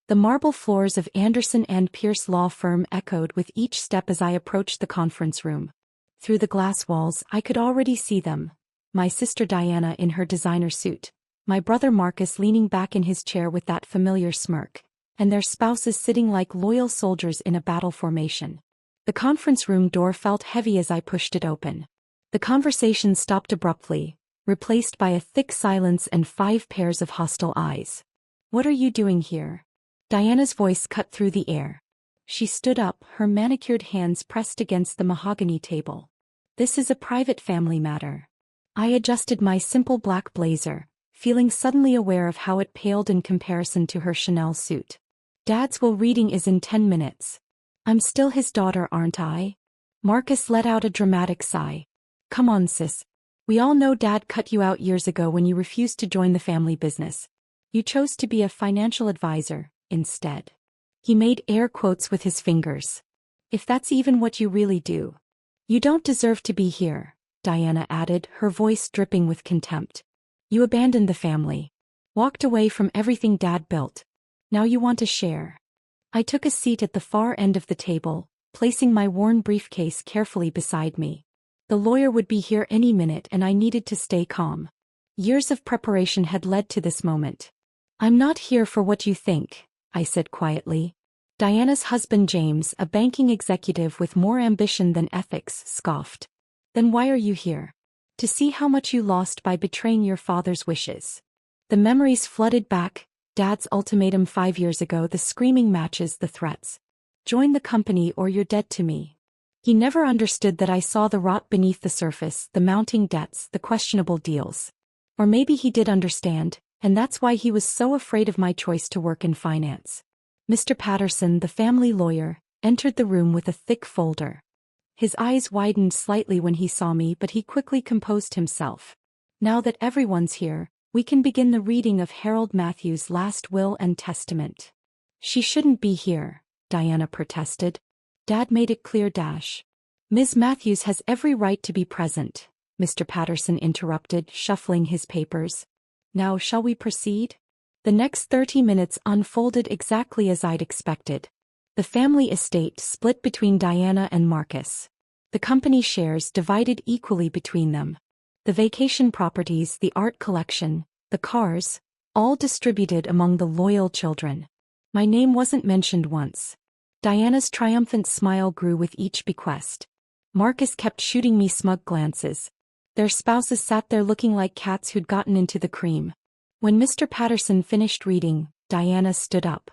The marble floors of Anderson and Pierce law firm echoed with each step as I approached the conference room. Through the glass walls, I could already see them. My sister Diana in her designer suit, my brother Marcus leaning back in his chair with that familiar smirk, and their spouses sitting like loyal soldiers in a battle formation. The conference room door felt heavy as I pushed it open. The conversation stopped abruptly, replaced by a thick silence and 5 pairs of hostile eyes. "What are you doing here?" Diana's voice cut through the air. She stood up, her manicured hands pressed against the mahogany table. "This is a private family matter." I adjusted my simple black blazer, feeling suddenly aware of how it paled in comparison to her Chanel suit. "Dad's will reading is in 10 minutes. I'm still his daughter, aren't I?" Marcus let out a dramatic sigh. "Come on, sis. We all know Dad cut you out years ago when you refused to join the family business. You chose to be a financial advisor, instead." He made air quotes with his fingers. "If that's even what you really do. You don't deserve to be here," Diana added, her voice dripping with contempt. "You abandoned the family. Walked away from everything Dad built. Now you want to share." I took a seat at the far end of the table, placing my worn briefcase carefully beside me. The lawyer would be here any minute and I needed to stay calm. Years of preparation had led to this moment. "I'm not here for what you think," I said quietly. Diana's husband James, a banking executive with more ambition than ethics, scoffed. "Then why are you here?" "To see how much you lost by betraying your father's wishes." The memories flooded back. Dad's ultimatum 5 years ago, the screaming matches, the threats. "Join the company or you're dead to me." He never understood that I saw the rot beneath the surface, the mounting debts, the questionable deals. Or maybe he did understand, and that's why he was so afraid of my choice to work in finance. Mr. Patterson, the family lawyer, entered the room with a thick folder. His eyes widened slightly when he saw me, but he quickly composed himself. "Now that everyone's here, we can begin the reading of Harold Matthews' last will and testament." "She shouldn't be here," Diana protested. "Dad made it clear. Ms. Matthews has every right to be present," Mr. Patterson interrupted, shuffling his papers. "Now shall we proceed?" The next 30 minutes unfolded exactly as I'd expected. The family estate split between Diana and Marcus. The company shares divided equally between them. The vacation properties, the art collection, the cars, all distributed among the loyal children. My name wasn't mentioned once. Diana's triumphant smile grew with each bequest. Marcus kept shooting me smug glances. Their spouses sat there looking like cats who'd gotten into the cream. When Mr. Patterson finished reading, Diana stood up.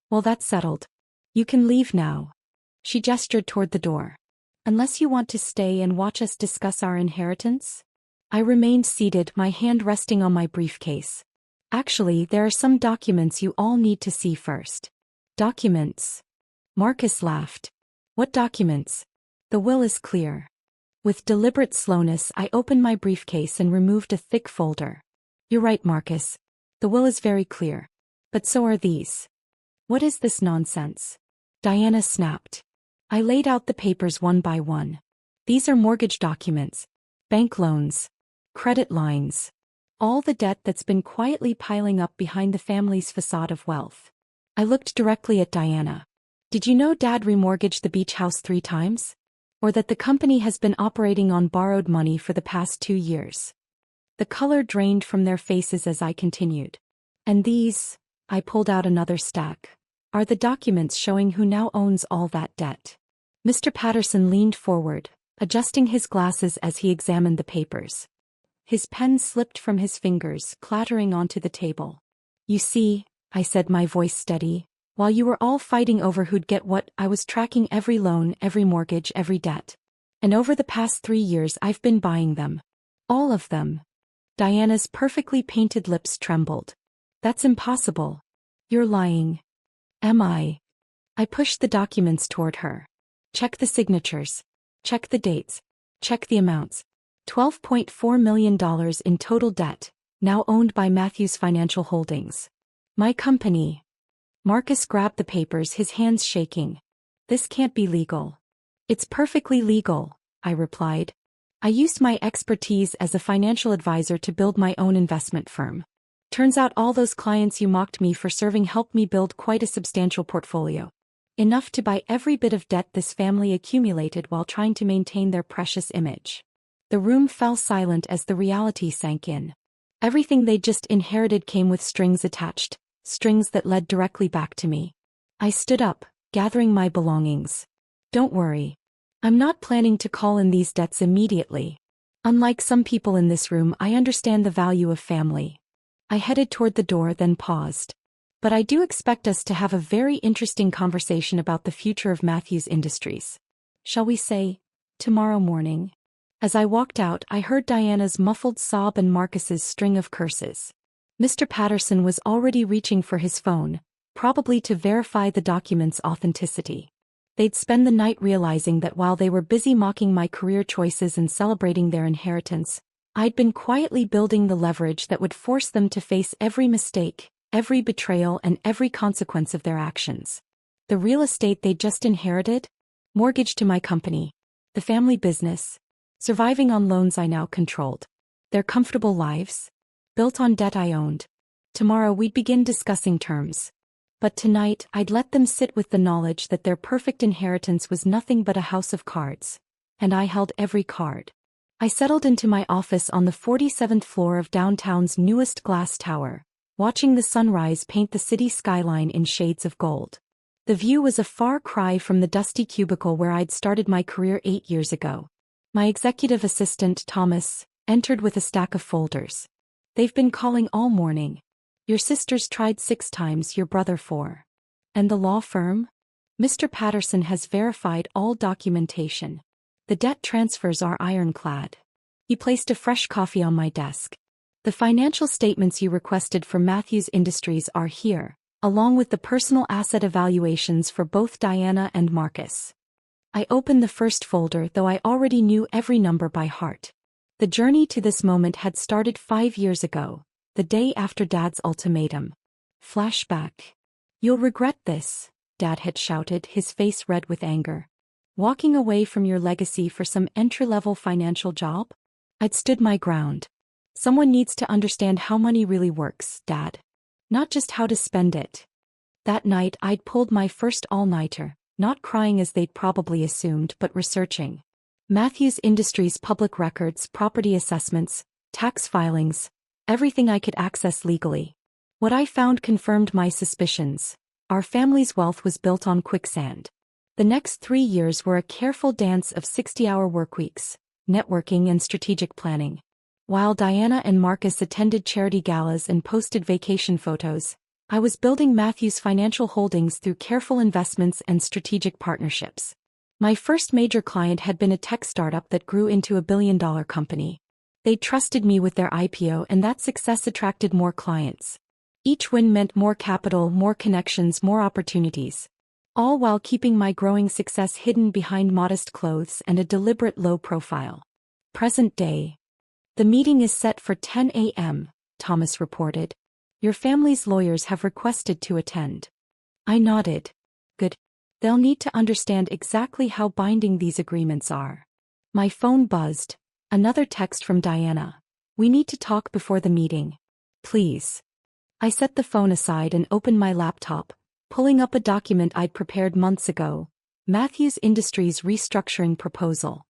"Well, that's settled. You can leave now." She gestured toward the door. "Unless you want to stay and watch us discuss our inheritance?" I remained seated, my hand resting on my briefcase. "Actually, there are some documents you all need to see first." "Documents?" Marcus laughed. "What documents?" "The will is clear." With deliberate slowness, I opened my briefcase and removed a thick folder. "You're right, Marcus. The will is very clear. But so are these." "What is this nonsense?" Diana snapped. I laid out the papers one by one. "These are mortgage documents, bank loans, credit lines. All the debt that's been quietly piling up behind the family's facade of wealth." I looked directly at Diana. "Did you know Dad remortgaged the beach house 3 times? Or that the company has been operating on borrowed money for the past 2 years?" The color drained from their faces as I continued. "And these," I pulled out another stack, "are the documents showing who now owns all that debt." Mr. Patterson leaned forward, adjusting his glasses as he examined the papers. His pen slipped from his fingers, clattering onto the table. "You see," I said, my voice steady, "while you were all fighting over who'd get what, I was tracking every loan, every mortgage, every debt. And over the past 3 years I've been buying them. All of them." Diana's perfectly painted lips trembled. "That's impossible. You're lying." "Am I?" I pushed the documents toward her. "Check the signatures. Check the dates. Check the amounts. $12.4 million in total debt, now owned by Matthews Financial Holdings. My company." Marcus grabbed the papers, his hands shaking. "This can't be legal." "It's perfectly legal," I replied. "I used my expertise as a financial advisor to build my own investment firm. Turns out all those clients you mocked me for serving helped me build quite a substantial portfolio. Enough to buy every bit of debt this family accumulated while trying to maintain their precious image. The room fell silent as the reality sank in. Everything they'd just inherited came with strings attached, strings that led directly back to me. I stood up, gathering my belongings. Don't worry. I'm not planning to call in these debts immediately. Unlike some people in this room, I understand the value of family. I headed toward the door, then paused. But I do expect us to have a very interesting conversation about the future of Matthews Industries. Shall we say, tomorrow morning? As I walked out, I heard Diana's muffled sob and Marcus's string of curses. Mr. Patterson was already reaching for his phone, probably to verify the document's authenticity. They'd spend the night realizing that while they were busy mocking my career choices and celebrating their inheritance, I'd been quietly building the leverage that would force them to face every mistake, every betrayal, and every consequence of their actions. The real estate they'd just inherited? Mortgaged to my company. The family business. Surviving on loans I now controlled. Their comfortable lives? Built on debt I owned. Tomorrow we'd begin discussing terms. But tonight I'd let them sit with the knowledge that their perfect inheritance was nothing but a house of cards. And I held every card. I settled into my office on the 47th floor of downtown's newest glass tower, watching the sunrise paint the city skyline in shades of gold. The view was a far cry from the dusty cubicle where I'd started my career 8 years ago. My executive assistant, Thomas, entered with a stack of folders. They've been calling all morning. Your sister's tried 6 times, your brother 4. And the law firm? Mr. Patterson has verified all documentation. The debt transfers are ironclad. He placed a fresh coffee on my desk. The financial statements you requested for Matthews Industries are here, along with the personal asset evaluations for both Diana and Marcus. I opened the first folder, though I already knew every number by heart. The journey to this moment had started 5 years ago, the day after Dad's ultimatum. Flashback. You'll regret this, Dad had shouted, his face red with anger. Walking away from your legacy for some entry-level financial job? I'd stood my ground. Someone needs to understand how money really works, Dad. Not just how to spend it. That night I'd pulled my first all-nighter, not crying as they'd probably assumed, but researching. Matthews Industries public records, property assessments, tax filings, everything I could access legally. What I found confirmed my suspicions. Our family's wealth was built on quicksand. The next 3 years were a careful dance of 60-hour workweeks, networking and strategic planning. While Diana and Marcus attended charity galas and posted vacation photos, I was building Matthews Financial Holdings through careful investments and strategic partnerships. My first major client had been a tech startup that grew into a billion-dollar company. They trusted me with their IPO, and that success attracted more clients. Each win meant more capital, more connections, more opportunities. All while keeping my growing success hidden behind modest clothes and a deliberate low profile. Present day. The meeting is set for 10 a.m., Thomas reported. Your family's lawyers have requested to attend. I nodded. Good. They'll need to understand exactly how binding these agreements are. My phone buzzed. Another text from Diana. We need to talk before the meeting. Please. I set the phone aside and opened my laptop, pulling up a document I'd prepared months ago. Matthews Industries restructuring proposal.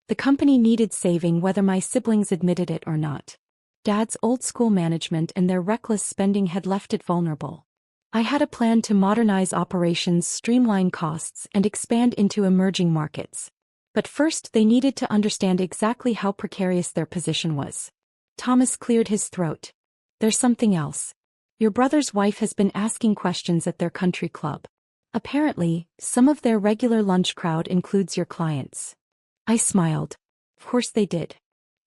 The company needed saving whether my siblings admitted it or not. Dad's old-school management and their reckless spending had left it vulnerable. I had a plan to modernize operations, streamline costs, and expand into emerging markets. But first they needed to understand exactly how precarious their position was. Thomas cleared his throat. There's something else. Your brother's wife has been asking questions at their country club. Apparently, some of their regular lunch crowd includes your clients. I smiled. Of course they did.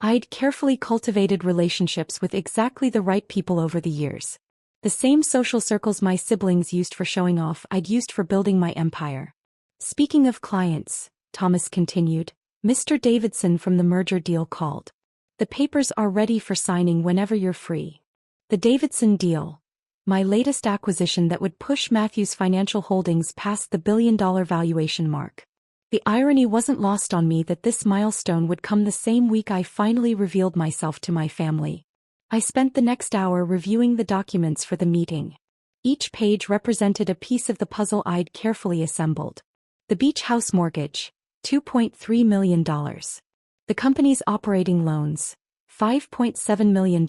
I'd carefully cultivated relationships with exactly the right people over the years. The same social circles my siblings used for showing off, I'd used for building my empire. Speaking of clients, Thomas continued, Mr. Davidson from the merger deal called. The papers are ready for signing whenever you're free. The Davidson deal. My latest acquisition that would push Matthews Financial Holdings past the billion-dollar valuation mark. The irony wasn't lost on me that this milestone would come the same week I finally revealed myself to my family. I spent the next hour reviewing the documents for the meeting. Each page represented a piece of the puzzle I'd carefully assembled. The beach house mortgage, $2.3 million. The company's operating loans, $5.7 million.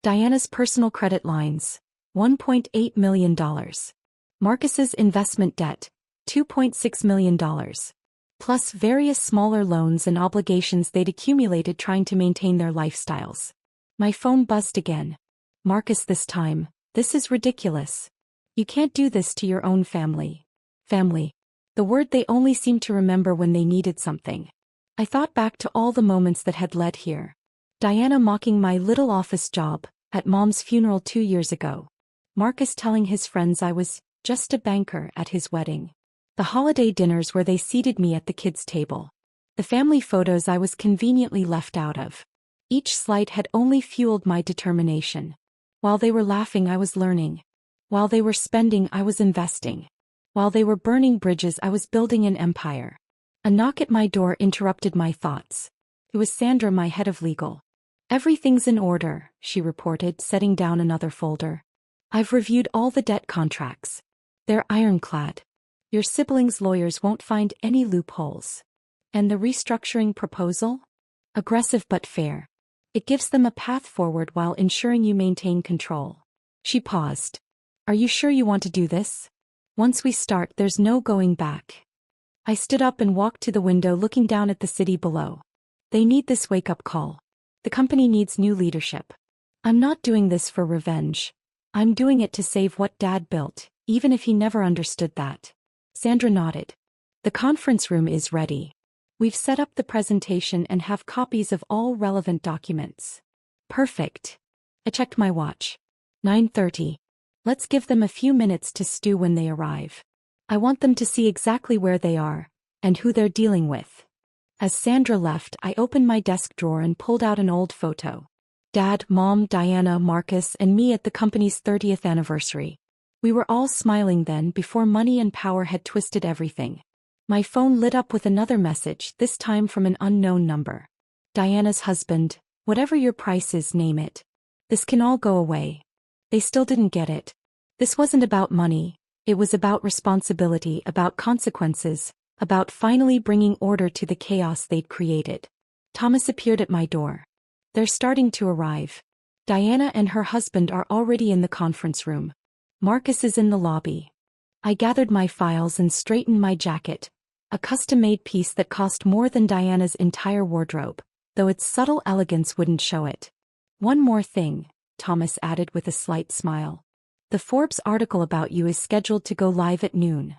Diana's personal credit lines, $1.8 million. Marcus's investment debt, $2.6 million. Plus various smaller loans and obligations they'd accumulated trying to maintain their lifestyles. My phone buzzed again. Marcus, this time, this is ridiculous. You can't do this to your own family. Family. The word they only seemed to remember when they needed something. I thought back to all the moments that had led here. Diana mocking my little office job, at Mom's funeral 2 years ago. Marcus telling his friends I was just a banker at his wedding. The holiday dinners where they seated me at the kids' table. The family photos I was conveniently left out of. Each slight had only fueled my determination. While they were laughing, I was learning. While they were spending, I was investing. While they were burning bridges, I was building an empire. A knock at my door interrupted my thoughts. It was Sandra, my head of legal. Everything's in order, she reported, setting down another folder. I've reviewed all the debt contracts. They're ironclad. Your siblings' lawyers won't find any loopholes. And the restructuring proposal? Aggressive but fair. It gives them a path forward while ensuring you maintain control. She paused. Are you sure you want to do this? Once we start, there's no going back. I stood up and walked to the window, looking down at the city below. They need this wake-up call. The company needs new leadership. I'm not doing this for revenge. I'm doing it to save what Dad built, even if he never understood that. Sandra nodded. The conference room is ready. We've set up the presentation and have copies of all relevant documents. Perfect. I checked my watch. 9:30. Let's give them a few minutes to stew when they arrive. I want them to see exactly where they are, and who they're dealing with. As Sandra left, I opened my desk drawer and pulled out an old photo. Dad, Mom, Diana, Marcus, and me at the company's 30th anniversary. We were all smiling then, before money and power had twisted everything. My phone lit up with another message, this time from an unknown number. Diana's husband, whatever your price is, name it. This can all go away. They still didn't get it. This wasn't about money. It was about responsibility, about consequences, about finally bringing order to the chaos they'd created. Thomas appeared at my door. They're starting to arrive. Diana and her husband are already in the conference room. Marcus is in the lobby. I gathered my files and straightened my jacket, a custom-made piece that cost more than Diana's entire wardrobe, though its subtle elegance wouldn't show it. One more thing, Thomas added with a slight smile. The Forbes article about you is scheduled to go live at noon.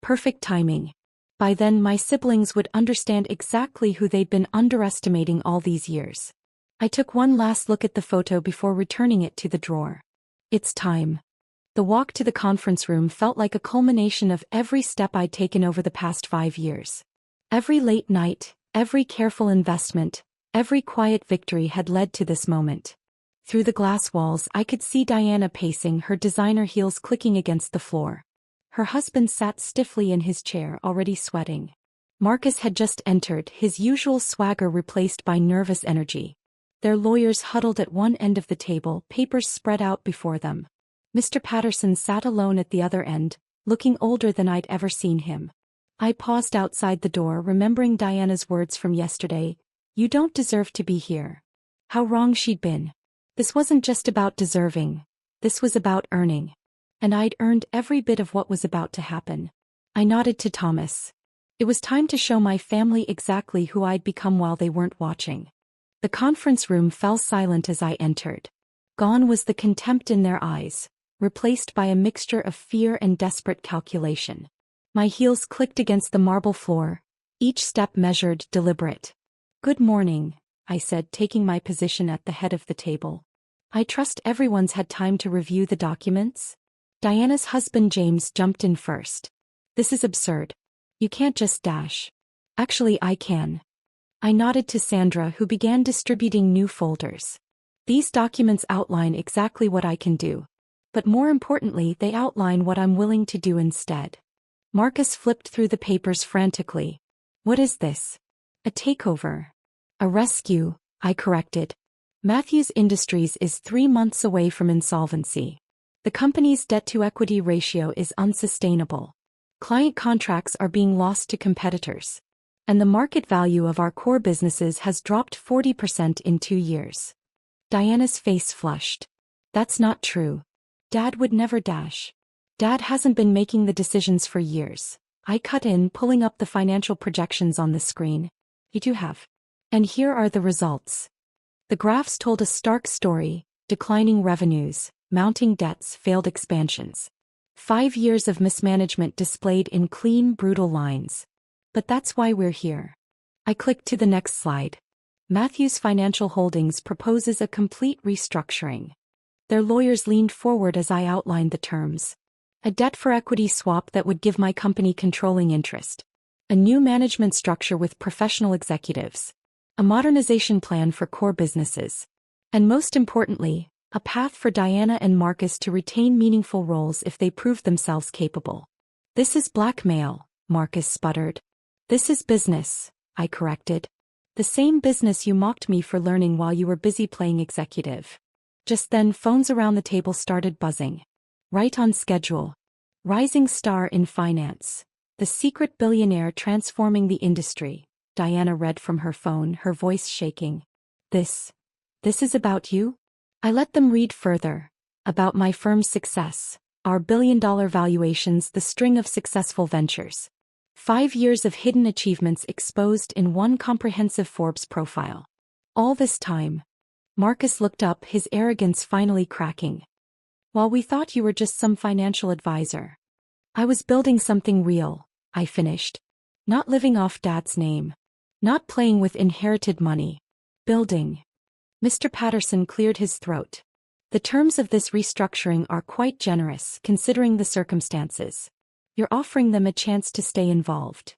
Perfect timing. By then my siblings would understand exactly who they'd been underestimating all these years. I took one last look at the photo before returning it to the drawer. It's time. The walk to the conference room felt like a culmination of every step I'd taken over the past 5 years. Every late night, every careful investment, every quiet victory had led to this moment. Through the glass walls I could see Diana pacing, her designer heels clicking against the floor. Her husband sat stiffly in his chair, already sweating. Marcus had just entered, his usual swagger replaced by nervous energy. Their lawyers huddled at one end of the table, papers spread out before them. Mr. Patterson sat alone at the other end, looking older than I'd ever seen him. I paused outside the door, remembering Diana's words from yesterday, "You don't deserve to be here." How wrong she'd been. This wasn't just about deserving. This was about earning. And I'd earned every bit of what was about to happen. I nodded to Thomas. It was time to show my family exactly who I'd become while they weren't watching. The conference room fell silent as I entered. Gone was the contempt in their eyes, replaced by a mixture of fear and desperate calculation. My heels clicked against the marble floor, each step measured, deliberate. "Good morning," I said, taking my position at the head of the table. "I trust everyone's had time to review the documents?" Diana's husband James jumped in first. "This is absurd. You can't just dash." "Actually, I can." I nodded to Sandra, who began distributing new folders. "These documents outline exactly what I can do. But more importantly, they outline what I'm willing to do instead." Marcus flipped through the papers frantically. "What is this?" "A takeover." "A rescue," I corrected. Matthews Industries is 3 months away from insolvency. The company's debt-to-equity ratio is unsustainable. Client contracts are being lost to competitors. And the market value of our core businesses has dropped 40% in 2 years. Diana's face flushed. That's not true. Dad would never dash. Dad hasn't been making the decisions for years. I cut in, pulling up the financial projections on the screen. You have. And here are the results. The graphs told a stark story: declining revenues, mounting debts, failed expansions. 5 years of mismanagement displayed in clean, brutal lines. But that's why we're here. I clicked to the next slide. Matthews Financial Holdings proposes a complete restructuring. Their lawyers leaned forward as I outlined the terms. A debt-for-equity swap that would give my company controlling interest. A new management structure with professional executives. A modernization plan for core businesses. And most importantly, a path for Diana and Marcus to retain meaningful roles if they prove themselves capable. This is blackmail, Marcus sputtered. This is business, I corrected. The same business you mocked me for learning while you were busy playing executive. Just then, phones around the table started buzzing. Right on schedule. Rising star in finance. The secret billionaire transforming the industry. Diana read from her phone, her voice shaking. This is about you? I let them read further. About my firm's success, our billion-dollar valuations, the string of successful ventures. 5 years of hidden achievements exposed in one comprehensive Forbes profile. All this time. Marcus looked up, his arrogance finally cracking. While we thought you were just some financial advisor. I was building something real, I finished. Not living off Dad's name. Not playing with inherited money. Building. Mr. Patterson cleared his throat. The terms of this restructuring are quite generous, considering the circumstances. You're offering them a chance to stay involved.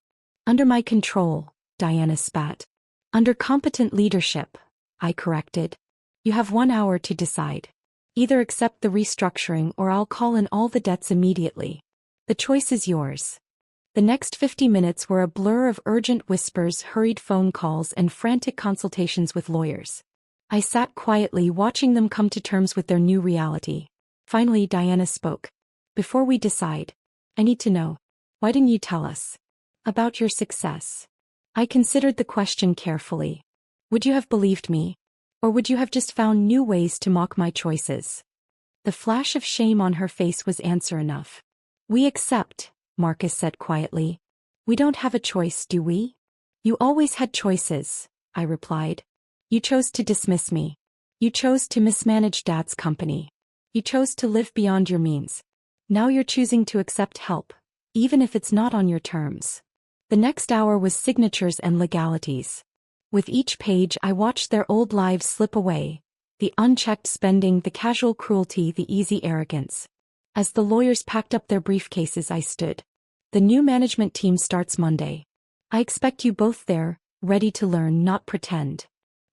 Under my control, Diana spat. Under competent leadership, I corrected. You have 1 hour to decide. Either accept the restructuring or I'll call in all the debts immediately. The choice is yours. The next 50 minutes were a blur of urgent whispers, hurried phone calls, and frantic consultations with lawyers. I sat quietly watching them come to terms with their new reality. Finally, Diana spoke. Before we decide, I need to know. Why didn't you tell us about your success? I considered the question carefully. Would you have believed me? Or would you have just found new ways to mock my choices? The flash of shame on her face was answer enough. We accept, Marcus said quietly. We don't have a choice, do we? You always had choices, I replied. You chose to dismiss me. You chose to mismanage Dad's company. You chose to live beyond your means. Now you're choosing to accept help, even if it's not on your terms. The next hour was signatures and legalities. With each page I watched their old lives slip away. The unchecked spending, the casual cruelty, the easy arrogance. As the lawyers packed up their briefcases, I stood. The new management team starts Monday. I expect you both there, ready to learn, not pretend.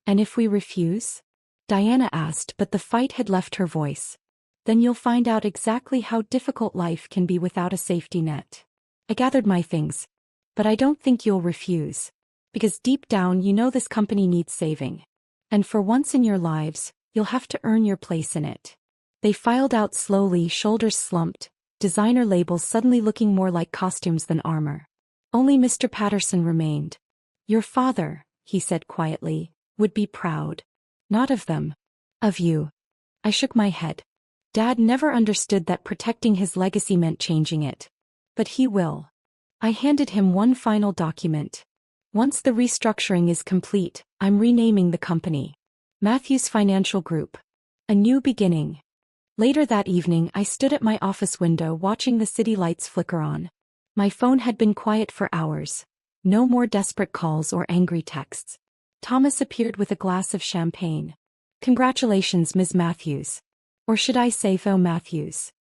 And if we refuse? Diana asked, but the fight had left her voice. Then you'll find out exactly how difficult life can be without a safety net. I gathered my things. But I don't think you'll refuse. Because deep down you know this company needs saving. And for once in your lives, you'll have to earn your place in it. They filed out slowly, shoulders slumped, designer labels suddenly looking more like costumes than armor. Only Mr. Patterson remained. Your father, he said quietly, would be proud. Not of them. Of you. I shook my head. Dad never understood that protecting his legacy meant changing it. But he will. I handed him one final document. Once the restructuring is complete, I'm renaming the company. Matthews Financial Group. A new beginning. Later that evening, I stood at my office window watching the city lights flicker on. My phone had been quiet for hours. No more desperate calls or angry texts. Thomas appeared with a glass of champagne. Congratulations, Ms. Matthews. Or should I say Tho Matthews?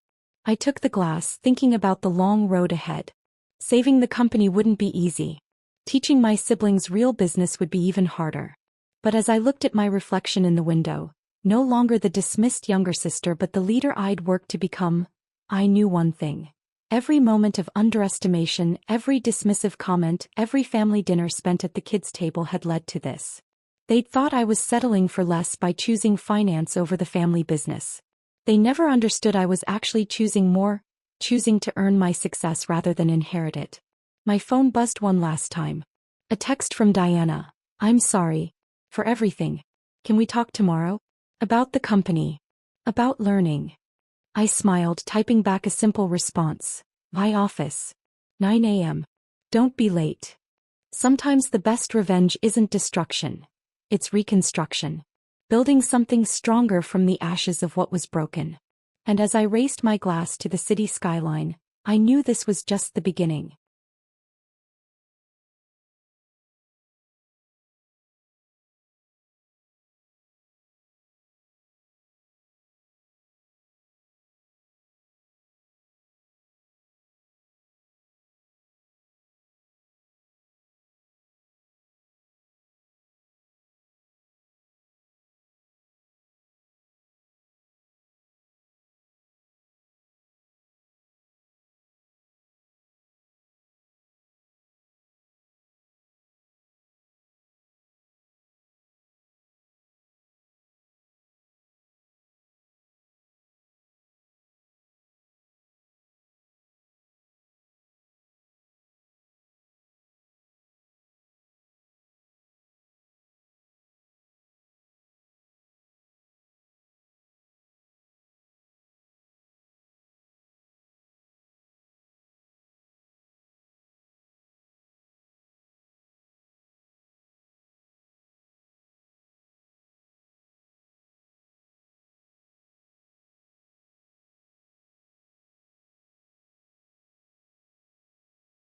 I took the glass, thinking about the long road ahead. Saving the company wouldn't be easy. Teaching my siblings real business would be even harder. But as I looked at my reflection in the window, no longer the dismissed younger sister but the leader I'd worked to become, I knew one thing. Every moment of underestimation, every dismissive comment, every family dinner spent at the kids' table had led to this. They'd thought I was settling for less by choosing finance over the family business. They never understood I was actually choosing more, choosing to earn my success rather than inherit it. My phone buzzed one last time. A text from Diana. I'm sorry. For everything. Can we talk tomorrow? About the company. About learning. I smiled, typing back a simple response. My office. 9 a.m. Don't be late. Sometimes the best revenge isn't destruction. It's reconstruction. Building something stronger from the ashes of what was broken. And as I raised my glass to the city skyline, I knew this was just the beginning.